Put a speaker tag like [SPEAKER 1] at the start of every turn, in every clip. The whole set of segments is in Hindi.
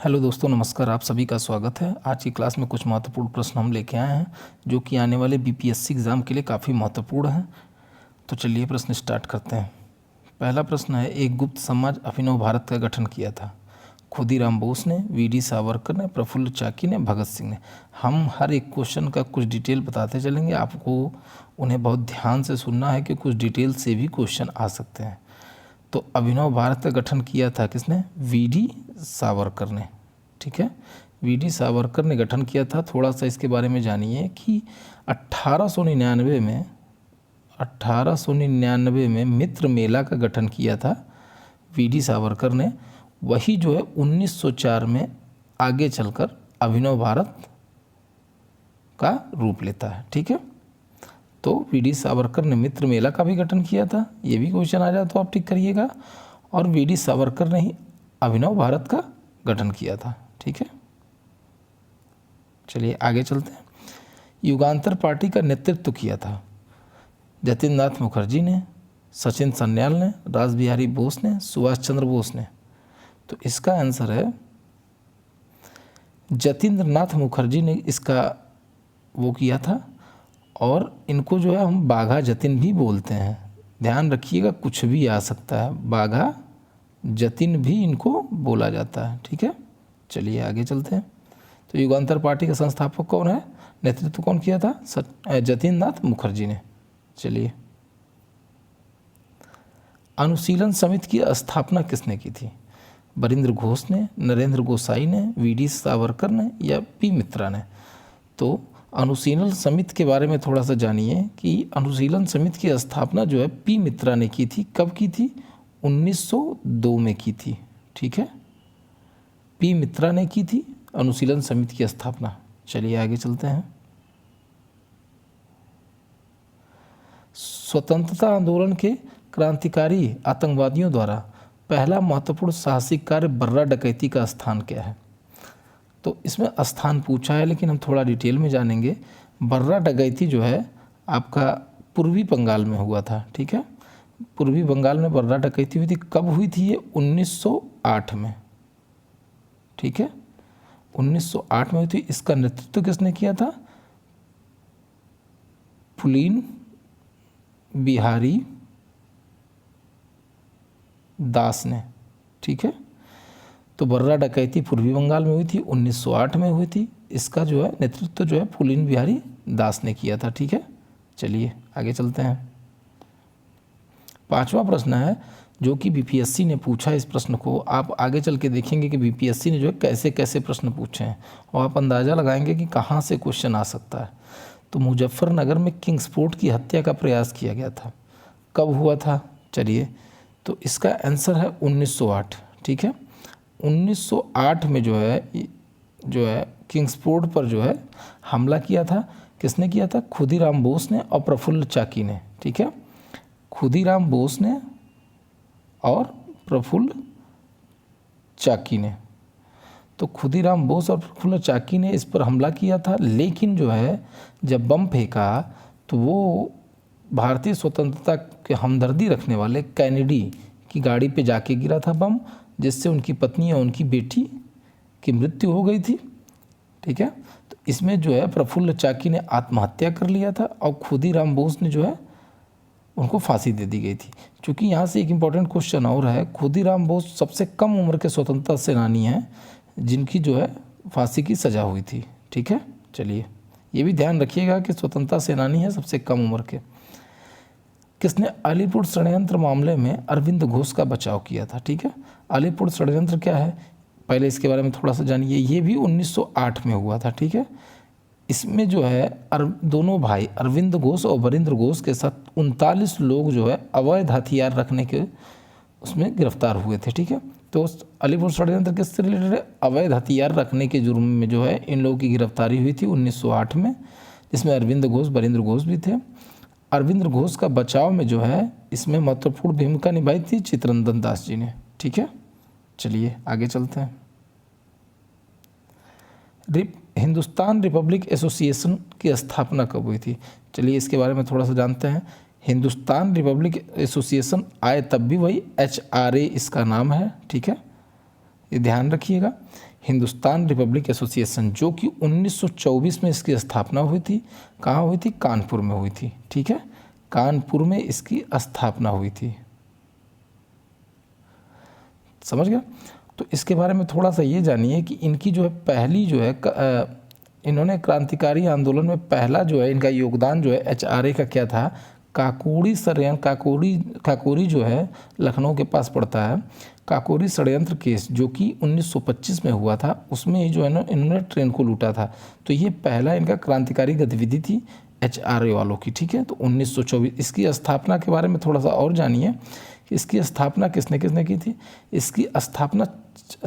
[SPEAKER 1] हेलो दोस्तों, नमस्कार। आप सभी का स्वागत है। आज की क्लास में कुछ महत्वपूर्ण प्रश्न हम लेके आए हैं जो कि आने वाले बीपीएससी एग्ज़ाम के लिए काफ़ी महत्वपूर्ण हैं। तो चलिए प्रश्न स्टार्ट करते हैं। पहला प्रश्न है, एक गुप्त समाज अभिनव भारत का गठन किया था। खुदीराम बोस ने, वीडी सावरकर ने, प्रफुल्ल चाकी ने, भगत सिंह ने। हम हर एक क्वेश्चन का कुछ डिटेल बताते चलेंगे, आपको उन्हें बहुत ध्यान से सुनना है कि कुछ डिटेल से भी क्वेश्चन आ सकते हैं। तो अभिनव भारत का गठन किया था किसने? वीडी सावरकर ने। ठीक है, वीडी सावरकर ने गठन किया था। थोड़ा सा इसके बारे में जानिए कि 1899 में मित्र मेला का गठन किया था वीडी सावरकर ने। वही जो है 1904 में आगे चलकर अभिनव भारत का रूप लेता है। ठीक है, तो वीडी सावरकर ने मित्र मेला का भी गठन किया था। ये भी क्वेश्चन आ जाए तो आप टिक करिएगा। और वीडी सावरकर ने ही अभिनव भारत का गठन किया था। ठीक है, चलिए आगे चलते हैं। युगांतर पार्टी का नेतृत्व किया था जतिन नाथ मुखर्जी ने, सचिन सन्याल ने, रासबिहारी बोस ने, सुभाष चंद्र बोस ने। तो इसका आंसर है जतिन्द्र नाथ मुखर्जी ने इसका वो किया था। और इनको जो है हम बाघा जतिन भी बोलते हैं। ध्यान रखिएगा, कुछ भी आ सकता है, बाघा जतिन भी इनको बोला जाता है। ठीक है, चलिए आगे चलते हैं। तो युगांतर पार्टी का संस्थापक कौन है? नेतृत्व कौन किया था? जतिन नाथ मुखर्जी ने। चलिए, अनुशीलन समिति की स्थापना किसने की थी? बरिंद्र घोष ने, नरेंद्र गोसाई ने, वीडी सावरकर ने या पी मित्रा ने? तो अनुशीलन समिति के बारे में थोड़ा सा जानिए कि अनुशीलन समिति की स्थापना जो है पी मित्रा ने की थी। कब की थी? 1902 में की थी। ठीक है, पी मित्रा ने की थी अनुशीलन समिति की स्थापना। चलिए आगे चलते हैं। स्वतंत्रता आंदोलन के क्रांतिकारी आतंकवादियों द्वारा पहला महत्वपूर्ण साहसिक कार्य बर्रा डकैती का स्थान क्या है? तो इसमें स्थान पूछा है, लेकिन हम थोड़ा डिटेल में जानेंगे। बर्रा डकैती जो है आपका पूर्वी बंगाल में हुआ था। ठीक है, पूर्वी बंगाल में बर्रा डकैती हुई थी। कब हुई थी ये? 1908 में। ठीक है, 1908 में हुई थी। इसका नेतृत्व किसने किया था? पुलिन बिहारी दास ने। ठीक है, तो बर्रा डकैती पूर्वी बंगाल में हुई थी, 1908 में हुई थी। इसका जो है नेतृत्व जो है पुलिन बिहारी दास ने किया था। ठीक है, चलिए आगे चलते हैं। पांचवा प्रश्न है जो कि बीपीएससी ने पूछा। इस प्रश्न को आप आगे चल के देखेंगे कि बीपीएससी ने जो है कैसे कैसे प्रश्न पूछे हैं और आप अंदाज़ा लगाएंगे कि कहाँ से क्वेश्चन आ सकता है। तो मुजफ्फरनगर में किंग्सफोर्ड की हत्या का प्रयास किया गया था। कब हुआ था? चलिए, तो इसका आंसर है 1908। ठीक है, 1908 में जो है किंग्सफोर्ड पर जो है हमला किया था। किसने किया था? खुदीराम बोस ने और प्रफुल्ल चाकी ने। ठीक है, खुदीराम बोस ने और प्रफुल्ल चाकी ने। तो खुदीराम बोस और प्रफुल्ल चाकी ने इस पर हमला किया था। लेकिन जो है जब बम फेंका तो वो भारतीय स्वतंत्रता के हमदर्दी रखने वाले कैनेडी की गाड़ी पे जाके गिरा था बम, जिससे उनकी पत्नी और उनकी बेटी की मृत्यु हो गई थी। ठीक है, तो इसमें जो है प्रफुल्ल चाकी ने आत्महत्या कर लिया था और खुदीराम बोस ने जो है उनको फांसी दे दी गई थी। क्योंकि यहाँ से एक इम्पॉर्टेंट क्वेश्चन और है, खुदीराम बोस सबसे कम उम्र के स्वतंत्रता सेनानी हैं जिनकी जो है फांसी की सज़ा हुई थी। ठीक है, चलिए ये भी ध्यान रखिएगा कि स्वतंत्रता सेनानी है सबसे कम उम्र के। किसने अलीपुर षड्यंत्र मामले में अरविंद घोष का बचाव किया था? ठीक है, अलीपुर षड्यंत्र क्या है पहले इसके बारे में थोड़ा सा जानिए। ये भी 1908 में हुआ था। ठीक है, इसमें जो है दोनों भाई अरविंद घोष और वरिंद्र घोष के साथ 39 लोग जो है अवैध हथियार रखने के उसमें गिरफ्तार हुए थे। ठीक है, तो अलीपुर षड्यंत्र किससे रिलेटेड है? अवैध हथियार रखने के जुर्म में जो है इन लोगों की गिरफ्तारी हुई थी 1908 में, जिसमें अरविंद घोष वरिंद्र घोष भी थे। अरविंद घोष का बचाव में जो है इसमें महत्वपूर्ण भूमिका निभाई थी चित्तरंजन दास जी ने। ठीक है, चलिए आगे चलते हैं। हिंदुस्तान रिपब्लिक एसोसिएशन की स्थापना कब हुई थी? चलिए इसके बारे में थोड़ा सा जानते हैं। हिंदुस्तान रिपब्लिक एसोसिएशन आए तब भी वही HRA इसका नाम है। ठीक है, ये ध्यान रखिएगा। हिंदुस्तान रिपब्लिक एसोसिएशन जो कि 1924 में इसकी स्थापना हुई थी। कहाँ हुई थी? कानपुर में हुई थी। ठीक है, कानपुर में इसकी स्थापना हुई थी। समझ गया? तो इसके बारे में थोड़ा सा ये जानिए कि इनकी जो है पहली जो है इन्होंने क्रांतिकारी आंदोलन में पहला जो है इनका योगदान जो है HRA का क्या था? काकोरी षड्यंत्र, काकोरी जो है लखनऊ के पास पड़ता है। काकोरी षड्यंत्र केस जो कि 1925 में हुआ था, उसमें ही जो है ना इन्होंने ट्रेन को लूटा था। तो ये पहला इनका क्रांतिकारी गतिविधि थी HRA वालों की। ठीक है, तो 1924 इसकी स्थापना के बारे में थोड़ा सा और जानिए कि इसकी स्थापना किसने किसने की थी। इसकी स्थापना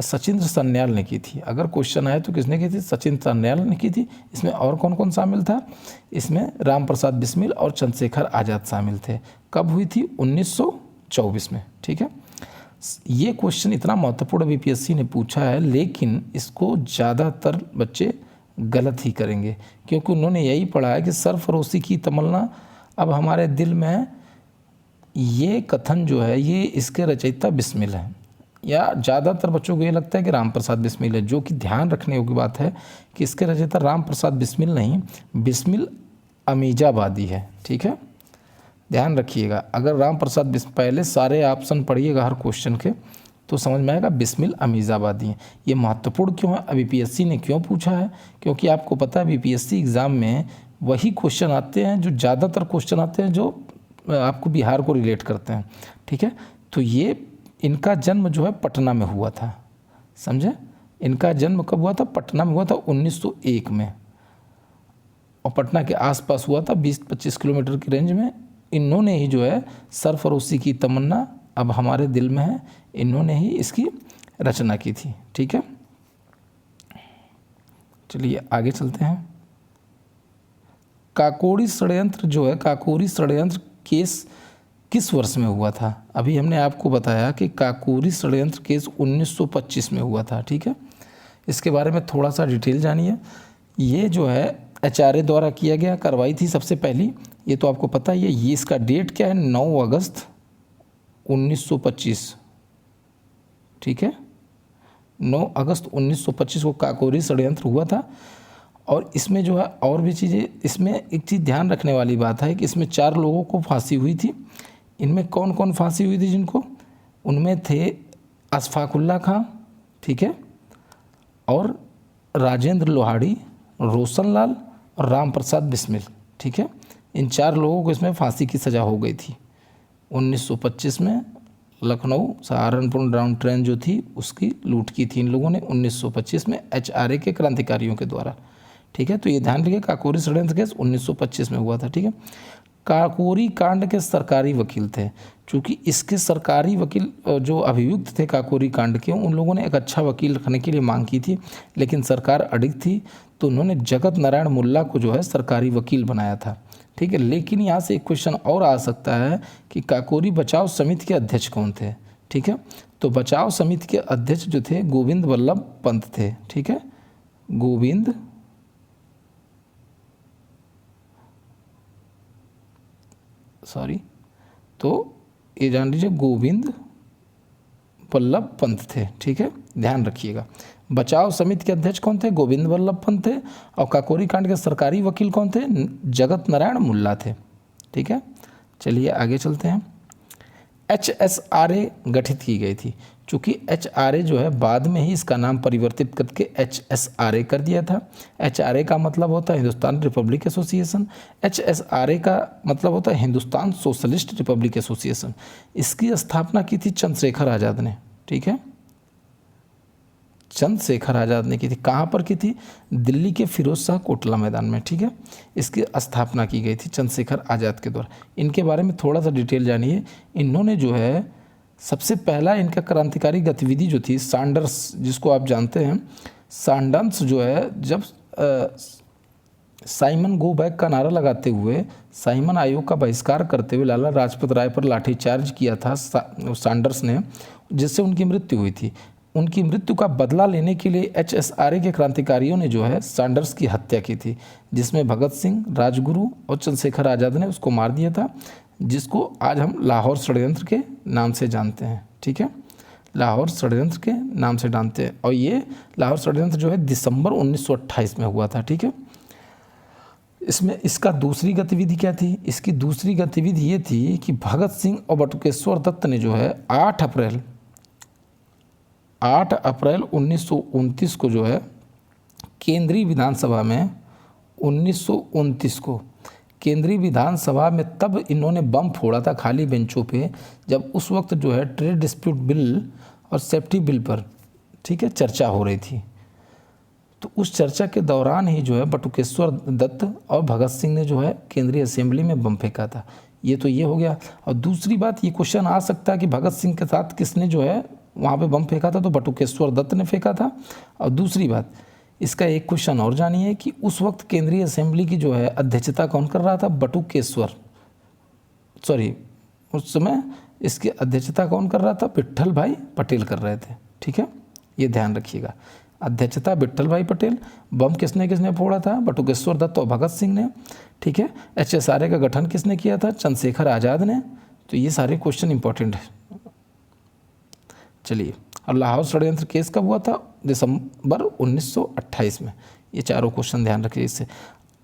[SPEAKER 1] सचिंद्र सन्याल ने की थी। अगर क्वेश्चन आए तो किसने की थी? सचिंद्र सन्याल ने की थी। इसमें और कौन कौन शामिल था? इसमें राम प्रसाद बिस्मिल और चंद्रशेखर आज़ाद शामिल थे। कब हुई थी? 1924 में। ठीक है, ये क्वेश्चन इतना महत्वपूर्ण BPSC ने पूछा है, लेकिन इसको ज़्यादातर बच्चे गलत ही करेंगे, क्योंकि उन्होंने यही पढ़ा है कि सरफरोशी की तमन्ना अब हमारे दिल में है। ये कथन जो है ये इसके रचयिता बिस्मिल है, या ज़्यादातर बच्चों को ये लगता है कि राम प्रसाद बिस्मिल है, जो कि ध्यान रखने योग्य बात है कि इसके रचयिता राम प्रसाद बिस्मिल नहीं, बिस्मिल अमीजाबादी है। ठीक है, ध्यान रखिएगा। अगर राम प्रसाद पहले सारे ऑप्शन पढ़िएगा हर क्वेश्चन के तो समझ में आएगा बिस्मिल अमीजाबादी हैं। ये महत्वपूर्ण क्यों है? BPSC ने क्यों पूछा है? क्योंकि आपको पता है BPSC एग्ज़ाम में वही क्वेश्चन आते हैं, जो ज़्यादातर क्वेश्चन आते हैं जो आपको बिहार को रिलेट करते हैं। ठीक है, तो ये इनका जन्म जो है पटना में हुआ था। समझे? इनका जन्म कब हुआ था? पटना में हुआ था 1901 में, और पटना के आसपास हुआ था 20-25 किलोमीटर की रेंज में। इन्होंने ही जो है सरफरोशी की तमन्ना अब हमारे दिल में है, इन्होंने ही इसकी रचना की थी। ठीक है, चलिए आगे चलते हैं। काकोरी षड्यंत्र जो है, काकोरी षड्यंत्र केस किस वर्ष में हुआ था? अभी हमने आपको बताया कि काकोरी षड्यंत्र केस 1925 में हुआ था। ठीक है, इसके बारे में थोड़ा सा डिटेल जानिए। ये जो है HRA द्वारा किया गया कार्रवाई थी सबसे पहली, ये तो आपको पता ही है। ये इसका डेट क्या है? 9 अगस्त 1925। ठीक है, 9 अगस्त 1925 को काकोरी षड्यंत्र हुआ था। और इसमें जो है और भी चीज़ें, इसमें एक चीज़ ध्यान रखने वाली बात है कि इसमें 4 लोगों को फांसी हुई थी। इनमें कौन कौन फांसी हुई थी जिनको? उनमें थे अशफाकुल्ला खां, ठीक है, और राजेंद्र लोहाड़ी, रोशन लाल और राम प्रसाद बिस्मिल। ठीक है, इन 4 लोगों को इसमें फांसी की सज़ा हो गई थी 1925 में। लखनऊ सहारनपुर डाउन ट्रेन जो थी उसकी लूट की थी इन लोगों ने 1925 में HRA के क्रांतिकारियों के द्वारा। ठीक है, तो ये ध्यान रखिए काकोरी षड्यंत्र केस 1925 में हुआ था। ठीक है, काकोरी कांड के सरकारी वकील थे, चूँकि इसके सरकारी वकील जो अभियुक्त थे काकोरी कांड के, उन लोगों ने एक अच्छा वकील रखने के लिए मांग की थी, लेकिन सरकार अडिग थी, तो उन्होंने जगत नारायण मुल्ला को जो है सरकारी वकील बनाया था। ठीक है, लेकिन यहाँ से एक क्वेश्चन और आ सकता है कि काकोरी बचाव समिति के अध्यक्ष कौन थे? ठीक है, तो बचाव समिति के अध्यक्ष जो थे गोविंद वल्लभ पंत थे। ठीक है, गोविंद तो ये जान लीजिए गोविंद वल्लभ पंत थे। ठीक है, ध्यान रखिएगा। बचाव समिति के अध्यक्ष कौन थे? गोविंद वल्लभ पंत थे। और काकोरी कांड के सरकारी वकील कौन थे? जगत नारायण मुल्ला थे। ठीक है, चलिए आगे चलते हैं। HSRA गठित की गई थी, चूँकि HRA जो है बाद में ही इसका नाम परिवर्तित करके HSRA कर दिया था। HRA का मतलब होता है हिंदुस्तान रिपब्लिक एसोसिएशन, HSRA का मतलब होता है हिंदुस्तान सोशलिस्ट रिपब्लिक एसोसिएशन। इसकी स्थापना की थी चंद्रशेखर आज़ाद ने। ठीक है, चंद्रशेखर आज़ाद ने की थी। कहाँ पर की थी? दिल्ली के फिरोज शाह कोटला मैदान में। ठीक है, इसकी स्थापना की गई थी चंद्रशेखर आज़ाद के द्वारा। इनके बारे में थोड़ा सा डिटेल जानिए। इन्होंने जो है सबसे पहला इनका क्रांतिकारी गतिविधि जो थी सैंडर्स, जिसको आप जानते हैं, सैंडर्स जो है जब साइमन गो बैक का नारा लगाते हुए साइमन आयोग का बहिष्कार करते हुए लाला लाजपत राय पर लाठीचार्ज किया था सैंडर्स ने, जिससे उनकी मृत्यु हुई थी। उनकी मृत्यु का बदला लेने के लिए HSRA के क्रांतिकारियों ने जो है सैंडर्स की हत्या की थी, जिसमें भगत सिंह, राजगुरु और चंद्रशेखर आज़ाद ने उसको मार दिया था, जिसको आज हम लाहौर षड्यंत्र के नाम से जानते हैं। ठीक है, लाहौर षड्यंत्र के नाम से जानते हैं। और ये लाहौर षड्यंत्र जो है दिसंबर 1928 में हुआ था, ठीक है। इसमें इसका दूसरी गतिविधि क्या थी? इसकी दूसरी गतिविधि ये थी कि भगत सिंह और बटुकेश्वर दत्त ने जो है 8 अप्रैल 1929 को जो है केंद्रीय विधानसभा में 1929 को केंद्रीय विधानसभा में तब इन्होंने बम फोड़ा था खाली बेंचों पे, जब उस वक्त जो है ट्रेड डिस्प्यूट बिल और सेफ्टी बिल पर, ठीक है, चर्चा हो रही थी। तो उस चर्चा के दौरान ही जो है बटुकेश्वर दत्त और भगत सिंह ने जो है केंद्रीय असेंबली में बम फेंका था। ये तो ये हो गया। और दूसरी बात, ये क्वेश्चन आ सकता है कि भगत सिंह के साथ किसने जो है वहाँ पे बम फेंका था? तो बटुकेश्वर दत्त ने फेंका था। और दूसरी बात, इसका एक क्वेश्चन और जानिए कि उस वक्त केंद्रीय असेंबली की जो है अध्यक्षता कौन कर रहा था? उस समय इसकी अध्यक्षता कौन कर रहा था? विट्ठल भाई पटेल कर रहे थे, ठीक है, ये ध्यान रखिएगा। अध्यक्षता विट्ठल भाई पटेल। बम किसने फोड़ा था? बटुकेश्वर दत्त और भगत सिंह ने, ठीक है। HSRA का गठन किसने किया था? चंद्रशेखर आज़ाद ने। तो ये सारे क्वेश्चन इंपॉर्टेंट है। चलिए, और लाहौर षड्यंत्र केस कब हुआ था? दिसंबर 1928 में। ये चारों क्वेश्चन ध्यान रखिए। इससे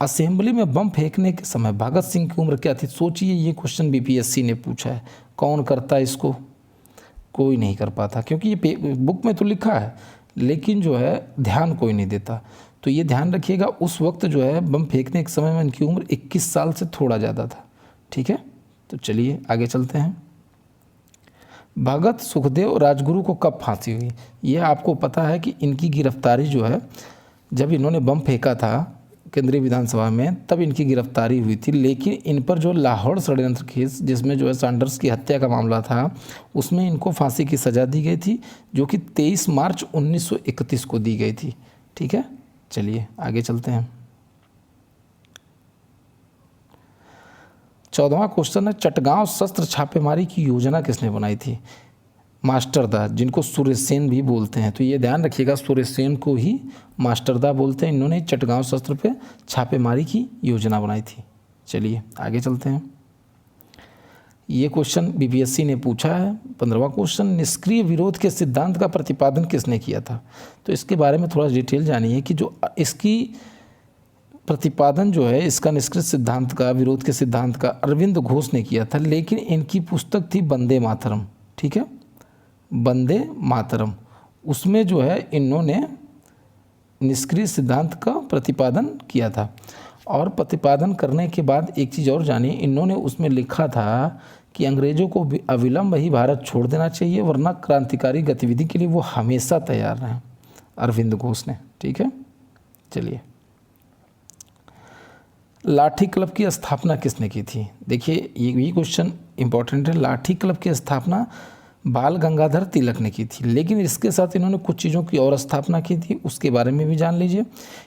[SPEAKER 1] असेंबली में बम फेंकने के समय भगत सिंह की उम्र क्या थी? सोचिए, ये क्वेश्चन BPSC ने पूछा है। कौन करता है इसको? कोई नहीं कर पाता, क्योंकि ये बुक में तो लिखा है लेकिन जो है ध्यान कोई नहीं देता। तो ये ध्यान रखिएगा, उस वक्त जो है बम फेंकने के समय में इनकी उम्र 21 साल से थोड़ा ज़्यादा था, ठीक है। तो चलिए आगे चलते हैं। भगत सुखदेव राजगुरु को कब फांसी हुई? ये आपको पता है कि इनकी गिरफ्तारी जो है, जब इन्होंने बम फेंका था केंद्रीय विधानसभा में, तब इनकी गिरफ्तारी हुई थी। लेकिन इन पर जो लाहौर षड्यंत्र केस, जिसमें जो है सैंडर्स की हत्या का मामला था, उसमें इनको फांसी की सज़ा दी गई थी, जो कि 23 मार्च 1931 को दी गई थी, ठीक है। चलिए आगे चलते हैं। 14वां क्वेश्चन है, चटगांव शस्त्र छापेमारी की योजना किसने बनाई थी? मास्टरदा, जिनको सुरेसेन भी बोलते हैं। तो ये ध्यान रखिएगा, सुरेसेन को ही मास्टरदा बोलते हैं। इन्होंने चटगांव शस्त्र पे छापेमारी की योजना बनाई थी। चलिए आगे चलते हैं। ये क्वेश्चन BPSC ने पूछा है। 15वां क्वेश्चन, निष्क्रिय विरोध के सिद्धांत का प्रतिपादन किसने किया था? तो इसके बारे में थोड़ा डिटेल जानिए कि जो इसकी प्रतिपादन जो है, इसका निष्क्रिय सिद्धांत का, विरोध के सिद्धांत का, अरविंद घोष ने किया था। लेकिन इनकी पुस्तक थी वंदे मातरम, ठीक है, वंदे मातरम। उसमें जो है इन्होंने निष्क्रिय सिद्धांत का प्रतिपादन किया था। और प्रतिपादन करने के बाद एक चीज़ और जानिए, इन्होंने उसमें लिखा था कि अंग्रेज़ों को अविलंब ही भारत छोड़ देना चाहिए, वरना क्रांतिकारी गतिविधि के लिए वो हमेशा तैयार रहें, अरविंद घोष ने, ठीक है। चलिए, लाठी क्लब की स्थापना किसने की थी? देखिए ये क्वेश्चन इंपॉर्टेंट है। लाठी क्लब की स्थापना बाल गंगाधर तिलक ने की थी। लेकिन इसके साथ इन्होंने कुछ चीज़ों की और स्थापना की थी, उसके बारे में भी जान लीजिए।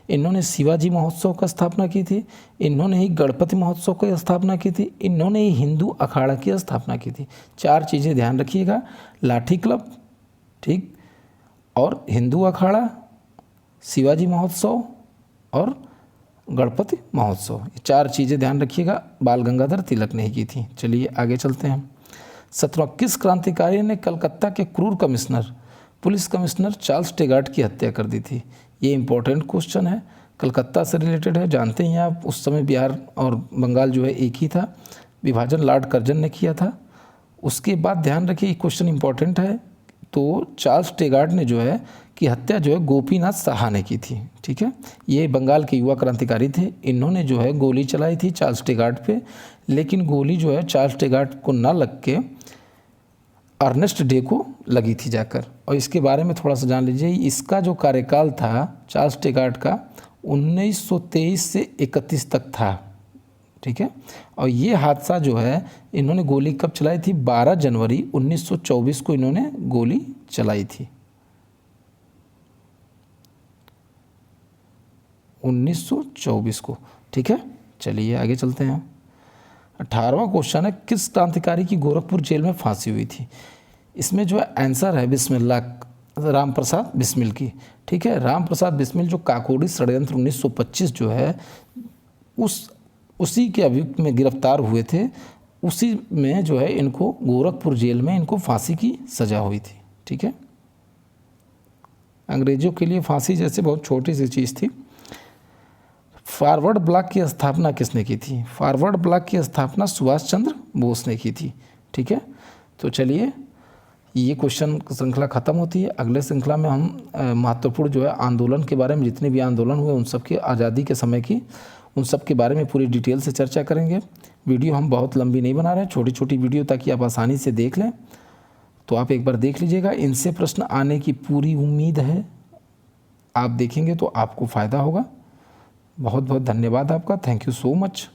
[SPEAKER 1] इन्होंने शिवाजी महोत्सव का स्थापना की थी, इन्होंने ही गणपति महोत्सव की स्थापना की थी, इन्होंने ही हिंदू अखाड़ा की स्थापना की थी। 4 चीज़ें ध्यान रखिएगा, लाठी क्लब, ठीक, और हिंदू अखाड़ा, शिवाजी महोत्सव और गणपति महोत्सव। ये 4 चीज़ें ध्यान रखिएगा, बाल गंगाधर तिलक ने ही की थी। चलिए आगे चलते हैं। 17वां, किस क्रांतिकारी ने कलकत्ता के क्रूर commissioner, police commissioner Charles Tegart की हत्या कर दी थी? ये इंपॉर्टेंट क्वेश्चन है, कलकत्ता से रिलेटेड है। जानते हैं आप, उस समय बिहार और बंगाल जो है एक ही था, विभाजन लॉर्ड कर्जन ने किया था। उसके बाद ध्यान रखिए, क्वेश्चन इंपॉर्टेंट है। तो चार्ल्स टेगार्ट ने जो है की हत्या जो है गोपीनाथ साहा ने की थी, ठीक है। ये बंगाल के युवा क्रांतिकारी थे। इन्होंने जो है गोली चलाई थी चार्ल्स टेगार्ट पे, लेकिन गोली जो है चार्ल्स टेगार्ट को ना लग के अर्नेस्ट डे को लगी थी जाकर। और इसके बारे में थोड़ा सा जान लीजिए। इसका जो कार्यकाल था चार्ल्स टेगार्ट का 1923 से 31 तक था, ठीक है। और ये हादसा जो है, इन्होंने गोली कब चलाई थी? 12 जनवरी 1924 को इन्होंने गोली चलाई थी, 1924 को, ठीक है। चलिए आगे चलते हैं। 18वां क्वेश्चन है, किस क्रांतिकारी की गोरखपुर जेल में फांसी हुई थी? इसमें जो है आंसर है बिस्मिल्लाह, राम प्रसाद बिस्मिल की, ठीक है। राम प्रसाद बिस्मिल जो काकोरी षड्यंत्र 1925 जो है उसी के अभियुक्त में गिरफ्तार हुए थे, उसी में जो है इनको गोरखपुर जेल में इनको फांसी की सज़ा हुई थी, ठीक है। अंग्रेजों के लिए फांसी जैसे बहुत छोटी सी चीज़ थी। फॉरवर्ड ब्लॉक की स्थापना किसने की थी? फॉरवर्ड ब्लॉक की स्थापना सुभाष चंद्र बोस ने की थी, ठीक है। तो चलिए ये क्वेश्चन श्रृंखला ख़त्म होती है। अगले श्रृंखला में हम महत्वपूर्ण जो है आंदोलन के बारे में, जितने भी आंदोलन हुए उन सब की, आज़ादी के समय की, उन सब के बारे में पूरी डिटेल से चर्चा करेंगे। वीडियो हम बहुत लंबी नहीं बना रहे हैं, छोटी छोटी वीडियो, ताकि आप आसानी से देख लें। तो आप एक बार देख लीजिएगा, इनसे प्रश्न आने की पूरी उम्मीद है। आप देखेंगे तो आपको फ़ायदा होगा। बहुत बहुत धन्यवाद आपका। Thank you so much.